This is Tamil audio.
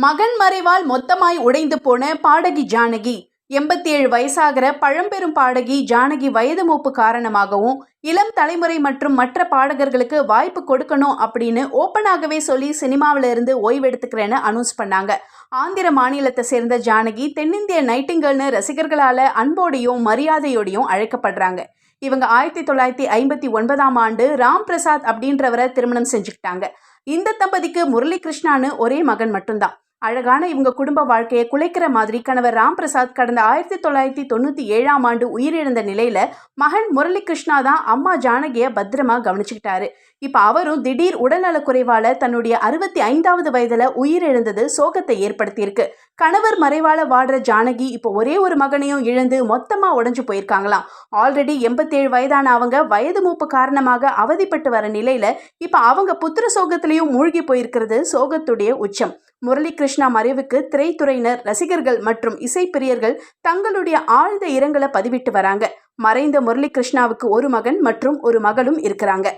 மகன் மறைவால் மொத்தமாய் உடைந்து போன பாடகி ஜானகி. 87 வயசாகிற பழம்பெரும் பாடகி ஜானகி வயது மூப்பு காரணமாகவும் இளம் தலைமுறை மற்றும் மற்ற பாடகர்களுக்கு வாய்ப்பு கொடுக்கணும் அப்படின்னு ஓப்பனாகவே சொல்லி சினிமாவில இருந்து ஓய்வெடுத்துக்கிறேன்னு அனௌன்ஸ் பண்ணாங்க. ஆந்திர மாநிலத்தை சேர்ந்த ஜானகி தென்னிந்திய நைட்டிங்கல்னு ரசிகர்களால அன்போடையும் மரியாதையோடையும் அழைக்கப்படுறாங்க. இவங்க 1959ஆம் ஆண்டு ராம் பிரசாத் அப்படின்றவரை திருமணம் செஞ்சுக்கிட்டாங்க. இந்த தம்பதிக்கு முரளி கிருஷ்ணான்னு ஒரே மகன் மட்டும்தான். அழகான இவங்க குடும்ப வாழ்க்கையை குலைக்கிற மாதிரி கணவர் ராம் பிரசாத் கடந்த 1997ஆம் ஆண்டு உயிரிழந்த நிலையில மகன் முரளி கிருஷ்ணா தான் அம்மா ஜானகியை பத்திரமா கவனிச்சுக்கிட்டாரு. இப்ப அவரும் திடீர் உடல்நல குறைவால தன்னுடைய 65வது வயதுல உயிரிழந்தது சோகத்தை ஏற்படுத்தியிருக்கு. கணவர் மறைவால வாடுற ஜானகி இப்போ ஒரே ஒரு மகனையும் இழந்து மொத்தமா உடைஞ்சு போயிருக்காங்களாம். ஆல்ரெடி 87 வயதான அவங்க வயது மூப்பு காரணமாக அவதிப்பட்டு வர நிலையில இப்ப அவங்க புத்திர சோகத்திலையும் மூழ்கி போயிருக்கிறது சோகத்துடைய உச்சம். முரளி கிருஷ்ணா மறைவுக்கு திரைத்துறையினர், ரசிகர்கள் மற்றும் இசைப்பிரியர்கள் தங்களுடைய ஆழ்ந்த இரங்கலை பதிவிட்டு வராங்க. மறைந்த முரளி கிருஷ்ணாவுக்கு ஒரு மகன் மற்றும் ஒரு மகளும் இருக்கிறாங்க.